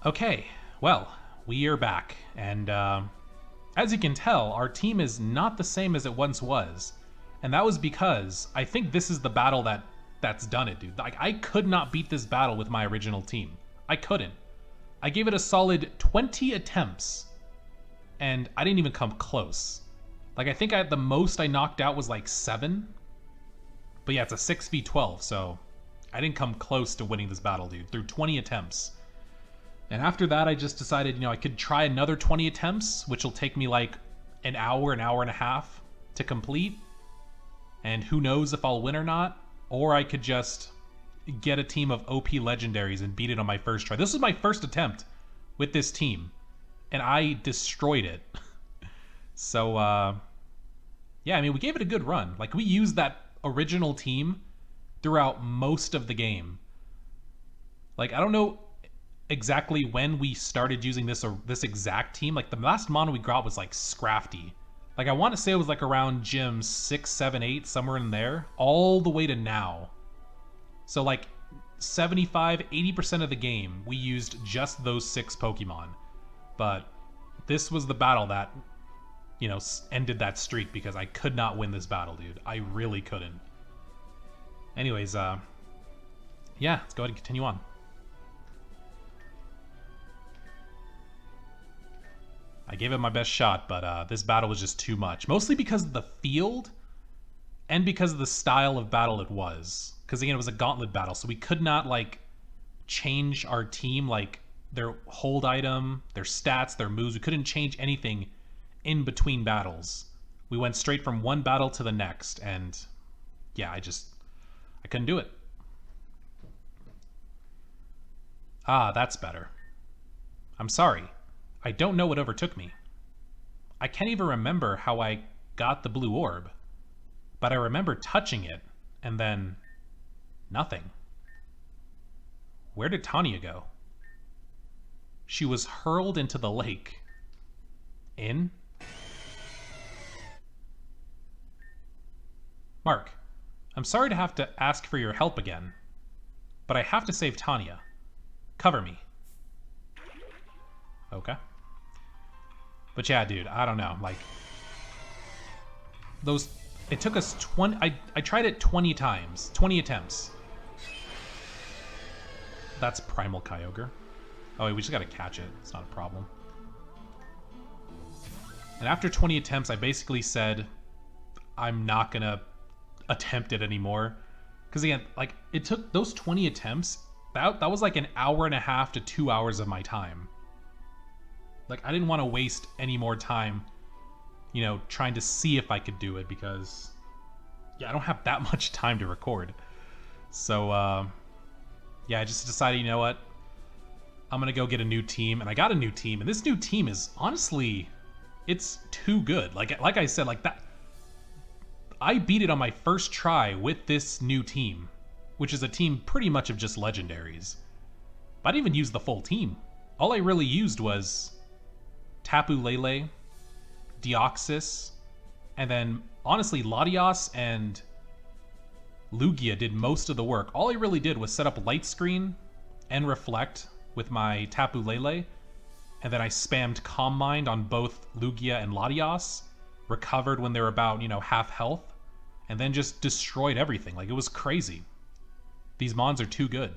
Okay, well, we are back, and as you can tell, our team is not the same as it once was, and that was because I think this is the battle that's done it, dude. Like, I could not beat this battle with my original team. I couldn't. I gave it a solid 20 attempts, and I didn't even come close. Like, I think the most I knocked out was like 7, but yeah, it's a 6v12, so I didn't come close to winning this battle, dude, through 20 attempts. And after that, I just decided, I could try another 20 attempts, which will take me like an hour and a half to complete. And who knows if I'll win or not. Or I could just get a team of OP legendaries and beat it on my first try. This was my first attempt with this team, and I destroyed it. So, yeah, I mean, we gave it a good run. Like, we used that original team throughout most of the game. Like, I don't know exactly when we started using this exact team. Like, the last mono we got was like Scrafty. Like, I want to say it was like around gym 6, 7, 8, somewhere in there, all the way to now. So like 75, 80% of the game we used just those 6 Pokemon. But this was the battle that ended that streak, because I could not win this battle, dude. I really couldn't. Anyways, yeah, let's go ahead and continue on. I gave it my best shot, but this battle was just too much. Mostly because of the field and because of the style of battle it was. Because, again, it was a gauntlet battle, so we could not, like, change our team, like, their hold item, their stats, their moves. We couldn't change anything in between battles. We went straight from one battle to the next, and, yeah, I couldn't do it. Ah, that's better. I'm sorry. I don't know what overtook me. I can't even remember how I got the blue orb, but I remember touching it, and then nothing. Where did Tanya go? She was hurled into the lake. In? Mark, I'm sorry to have to ask for your help again, but I have to save Tanya. Cover me. Okay. But yeah, dude, I don't know. Like, it took us 20, I tried it 20 times, 20 attempts. That's Primal Kyogre. Oh, wait, we just gotta catch it. It's not a problem. And after 20 attempts, I basically said, I'm not gonna attempt it anymore. Because again, like, it took those 20 attempts, that was like an hour and a half to 2 hours of my time. Like, I didn't want to waste any more time, trying to see if I could do it, because, yeah, I don't have that much time to record. So, yeah, I just decided, you know what? I'm going to go get a new team, and I got a new team, and this new team is, honestly, it's too good. Like I said, like, that, I beat it on my first try with this new team, which is a team pretty much of just legendaries. But I didn't even use the full team. All I really used was Tapu Lele, Deoxys, and then, honestly, Latios and Lugia did most of the work. All I really did was set up Light Screen and Reflect with my Tapu Lele, and then I spammed Calm Mind on both Lugia and Latios, recovered when they were about, half health, and then just destroyed everything. Like, it was crazy. These mons are too good.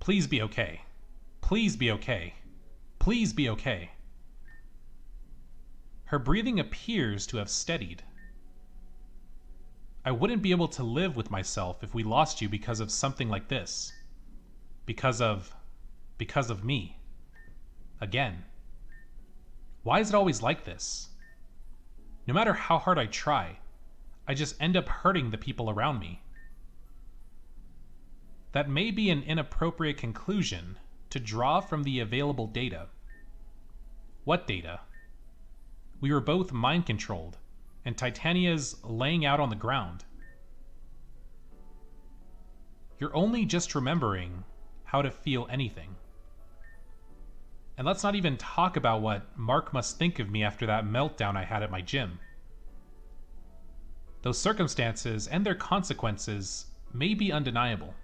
Please be okay. Please be okay. Please be okay. Her breathing appears to have steadied. I wouldn't be able to live with myself if we lost you because of something like this. Because of me. Again. Why is it always like this? No matter how hard I try, I just end up hurting the people around me. That may be an inappropriate conclusion to draw from the available data. What data? We were both mind-controlled, and Titania's laying out on the ground. You're only just remembering how to feel anything. And let's not even talk about what Mark must think of me after that meltdown I had at my gym. Those circumstances and their consequences may be undeniable.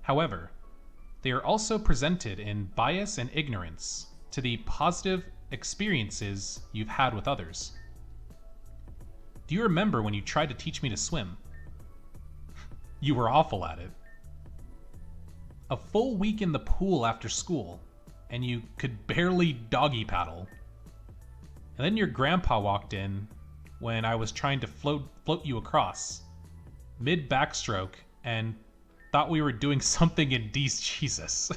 However, they are also presented in bias and ignorance to the positive experiences you've had with others. Do you remember when you tried to teach me to swim? You were awful at it. A full week in the pool after school, and you could barely doggy paddle. And then your grandpa walked in when I was trying to float you across, mid backstroke, and thought we were doing something indecent. Jesus.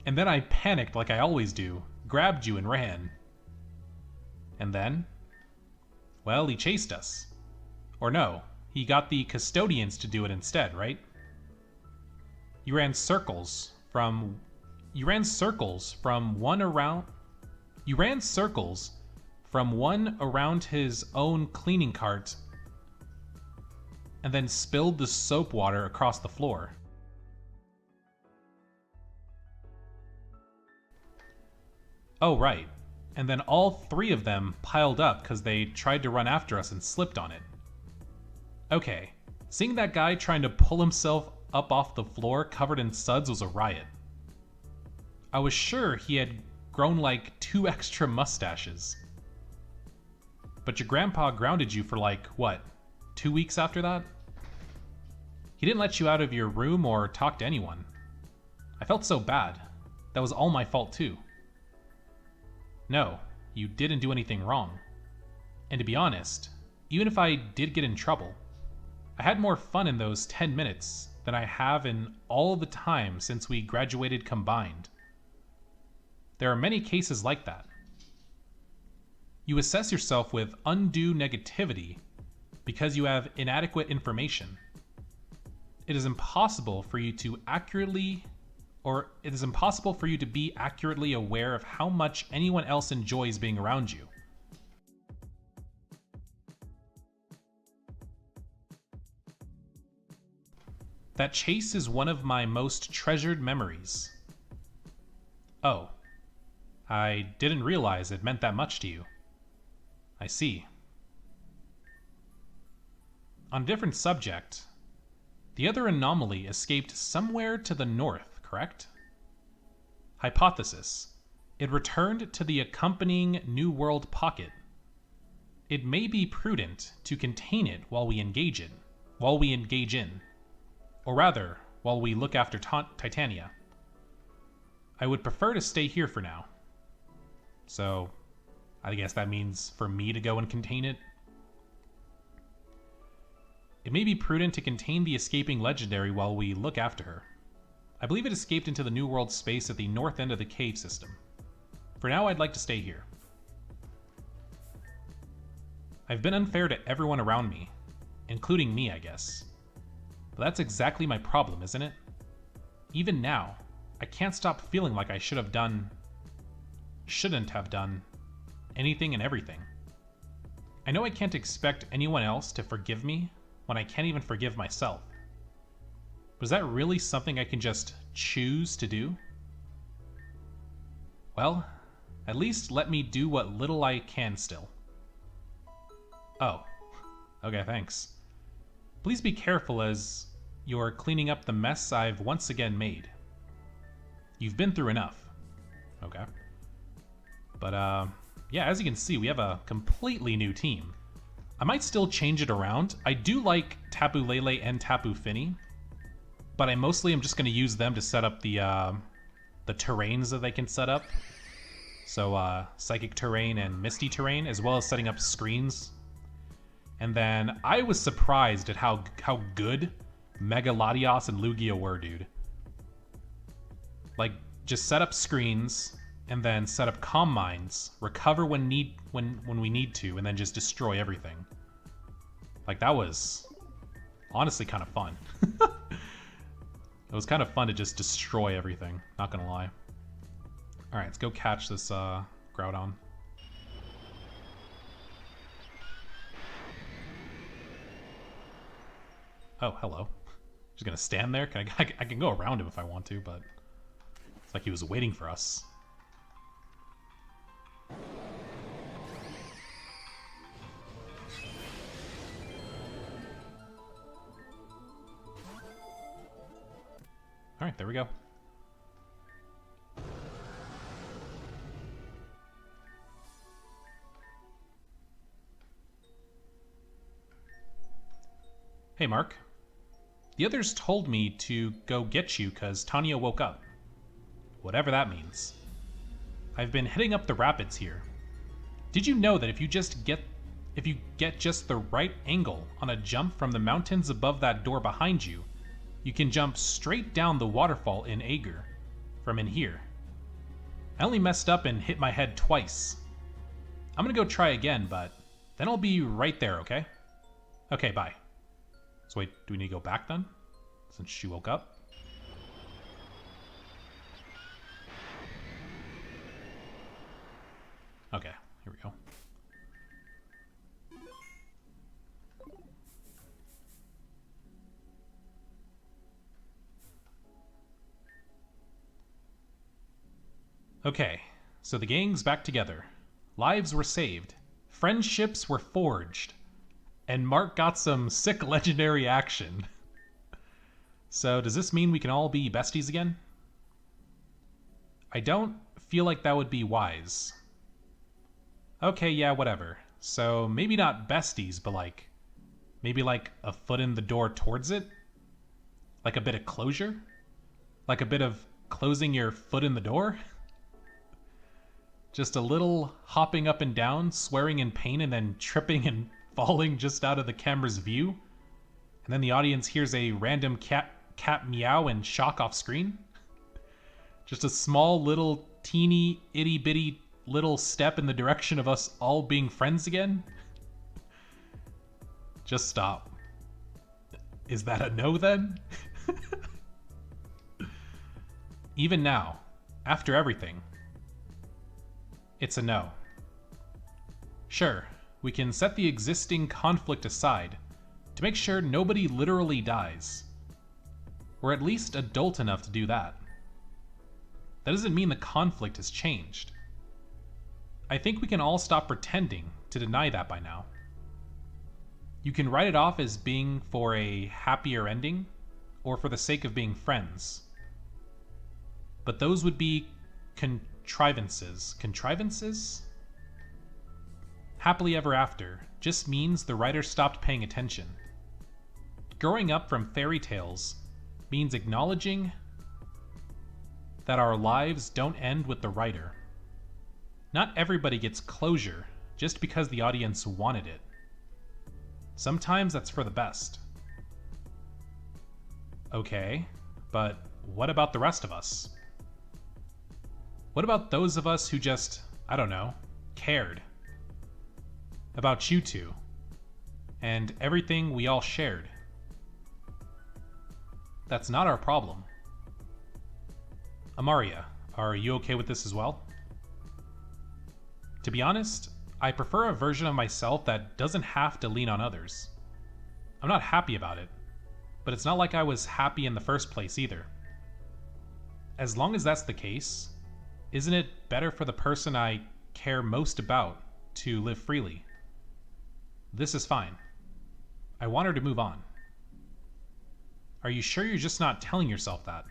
And then I panicked like I always do, grabbed you and ran. And then, well, he chased us. Or no, he got the custodians to do it instead, right? You ran circles from one around his own cleaning cart and then spilled the soap water across the floor. Oh, right. And then all three of them piled up because they tried to run after us and slipped on it. Okay, seeing that guy trying to pull himself up off the floor covered in suds was a riot. I was sure he had grown like 2 extra mustaches. But your grandpa grounded you for like, what, 2 weeks after that? He didn't let you out of your room or talk to anyone. I felt so bad. That was all my fault too. No, you didn't do anything wrong. And to be honest, even if I did get in trouble, I had more fun in those 10 minutes than I have in all the time since we graduated combined. There are many cases like that. You assess yourself with undue negativity because you have inadequate information. It is impossible for you to be accurately aware of how much anyone else enjoys being around you. That chase is one of my most treasured memories. Oh, I didn't realize it meant that much to you. I see. On a different subject, the other anomaly escaped somewhere to the north, correct? Hypothesis. It returned to the accompanying New World pocket. It may be prudent to contain it while we engage in. Or rather, while we look after Titania. I would prefer to stay here for now. So, I guess that means for me to go and contain it. It may be prudent to contain the escaping legendary while we look after her. I believe it escaped into the New World space at the north end of the cave system. For now, I'd like to stay here. I've been unfair to everyone around me, including me, I guess. But that's exactly my problem, isn't it? Even now, I can't stop feeling like I shouldn't have done anything and everything. I know I can't expect anyone else to forgive me when I can't even forgive myself. But is that really something I can just choose to do? Well, at least let me do what little I can still. Oh, okay, thanks. Please be careful as you're cleaning up the mess I've once again made. You've been through enough. Okay. But, yeah, as you can see, we have a completely new team. I might still change it around. I do like Tapu Lele and Tapu Fini, but I mostly am just going to use them to set up the terrains that they can set up. So, Psychic Terrain and Misty Terrain, as well as setting up screens. And then I was surprised at how good Mega Latios and Lugia were, dude. Like, just set up screens, and then set up Calm Minds, recover when we need to, and then just destroy everything. Like, that was honestly kind of fun. It was kind of fun to just destroy everything, not gonna lie. Alright, let's go catch this Groudon. Oh, hello. Just gonna stand there? I can go around him if I want to, but It's like he was waiting for us. Alright, there we go. Hey, Mark. The others told me to go get you because Tanya woke up. Whatever that means. I've been heading up the rapids here. Did you know that if you get just the right angle on a jump from the mountains above that door behind you, you can jump straight down the waterfall in Ager from in here. I only messed up and hit my head twice. I'm gonna go try again, but then I'll be right there, okay? Okay, bye. So wait, do we need to go back then? Since she woke up? Okay, here we go. Okay, so the gang's back together. Lives were saved. Friendships were forged. And Mark got some sick legendary action. So does this mean we can all be besties again? I don't feel like that would be wise. Okay, yeah, whatever. So maybe not besties, but like, maybe like a foot in the door towards it? Like a bit of closure? Like a bit of closing your foot in the door? Just a little hopping up and down, swearing in pain, and then tripping and falling just out of the camera's view. And then the audience hears a random cat meow and shock off screen. Just a small little teeny itty bitty little step in the direction of us all being friends again. Just stop. Is that a no then? Even now, after everything, it's a no. Sure, we can set the existing conflict aside to make sure nobody literally dies. We're at least adult enough to do that. That doesn't mean the conflict has changed. I think we can all stop pretending to deny that by now. You can write it off as being for a happier ending or for the sake of being friends. But those would be contrivances. Contrivances? Happily ever after just means the writer stopped paying attention. Growing up from fairy tales means acknowledging that our lives don't end with the writer. Not everybody gets closure just because the audience wanted it. Sometimes that's for the best. Okay, but what about the rest of us? What about those of us who just, I don't know, cared? About you two, and everything we all shared. That's not our problem. Amaria, are you okay with this as well? To be honest, I prefer a version of myself that doesn't have to lean on others. I'm not happy about it, but it's not like I was happy in the first place either. As long as that's the case, isn't it better for the person I care most about to live freely? This is fine. I want her to move on. Are you sure you're just not telling yourself that?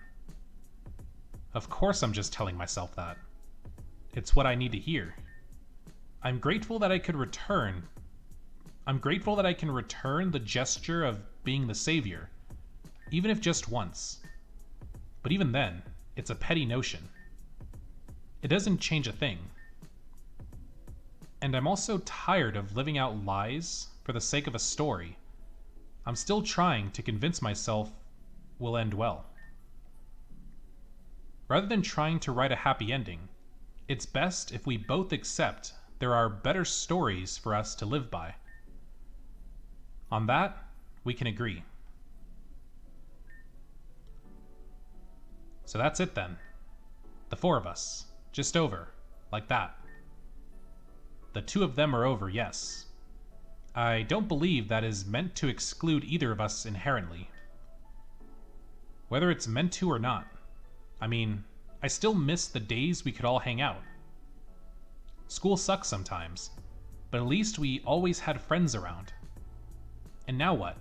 Of course I'm just telling myself that. It's what I need to hear. I'm grateful that I can return the gesture of being the savior, even if just once. But even then, it's a petty notion. It doesn't change a thing. And I'm also tired of living out lies for the sake of a story I'm still trying to convince myself will end well. Rather than trying to write a happy ending, it's best if we both accept there are better stories for us to live by. On that, we can agree. So that's it then. The four of us. Just over. Like that. The two of them are over, yes. I don't believe that is meant to exclude either of us inherently. Whether it's meant to or not. I mean, I still miss the days we could all hang out. School sucks sometimes, but at least we always had friends around. And now what?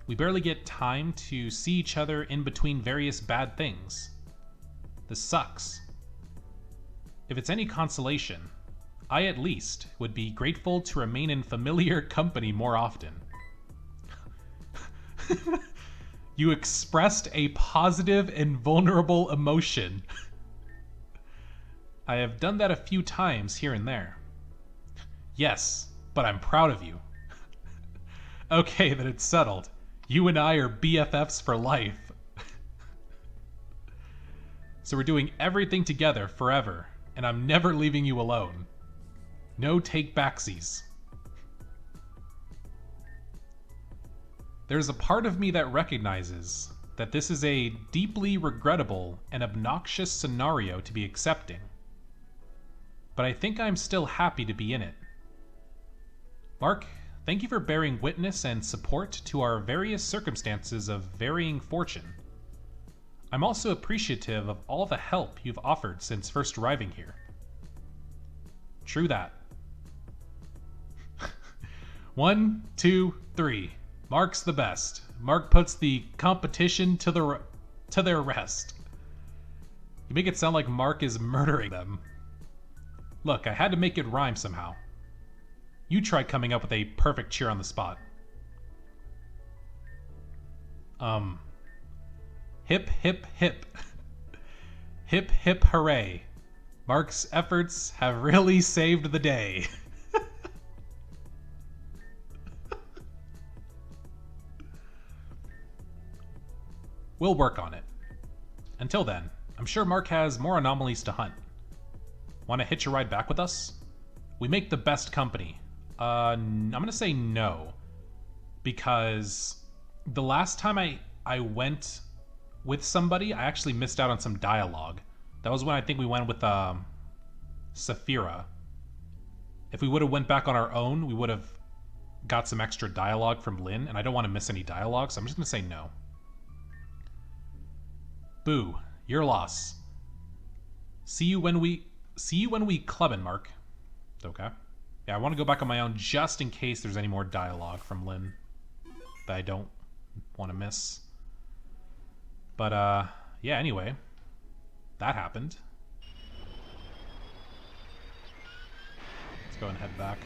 We barely get time to see each other in between various bad things. This sucks. If it's any consolation, I at least would be grateful to remain in familiar company more often. You expressed a positive and vulnerable emotion. I have done that a few times here and there. Yes, but I'm proud of you. Okay, then it's settled. You and I are BFFs for life. So we're doing everything together forever, and I'm never leaving you alone. No take backsies. There's a part of me that recognizes that this is a deeply regrettable and obnoxious scenario to be accepting. But I think I'm still happy to be in it. Mark, thank you for bearing witness and support to our various circumstances of varying fortune. I'm also appreciative of all the help you've offered since first arriving here. True that. 1, 2, 3. Mark's the best. Mark puts the competition to their rest. You make it sound like Mark is murdering them. Look, I had to make it rhyme somehow. You try coming up with a perfect cheer on the spot. Hip, hip, hip. Hip, hip, hooray. Mark's efforts have really saved the day. We'll work on it. Until then, I'm sure Mark has more anomalies to hunt. Want to hitch a ride back with us? We make the best company. I'm gonna say no. Because the last time I went with somebody, I actually missed out on some dialogue. That was when I think we went with Saphira. If we would have went back on our own, we would have got some extra dialogue from Lynn, and I don't want to miss any dialogue, so I'm just gonna say no. Boo, your loss. See you when we clubbin', Mark. Okay. Yeah, I want to go back on my own just in case there's any more dialogue from Lynn that I don't want to miss. But yeah, anyway. That happened. Let's go and head back.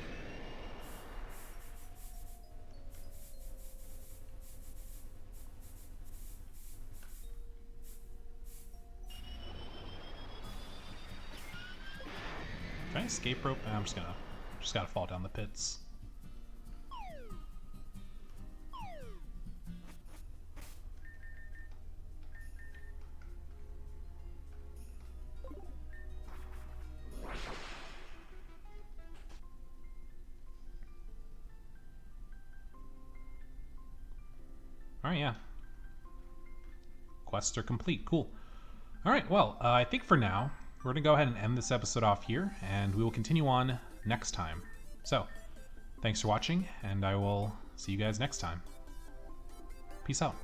Can I escape rope? I'm just gotta fall down the pits. Alright, yeah. Quests are complete. Cool. Alright, well, I think for now, we're going to go ahead and end this episode off here, and we will continue on next time. So, thanks for watching, and I will see you guys next time. Peace out.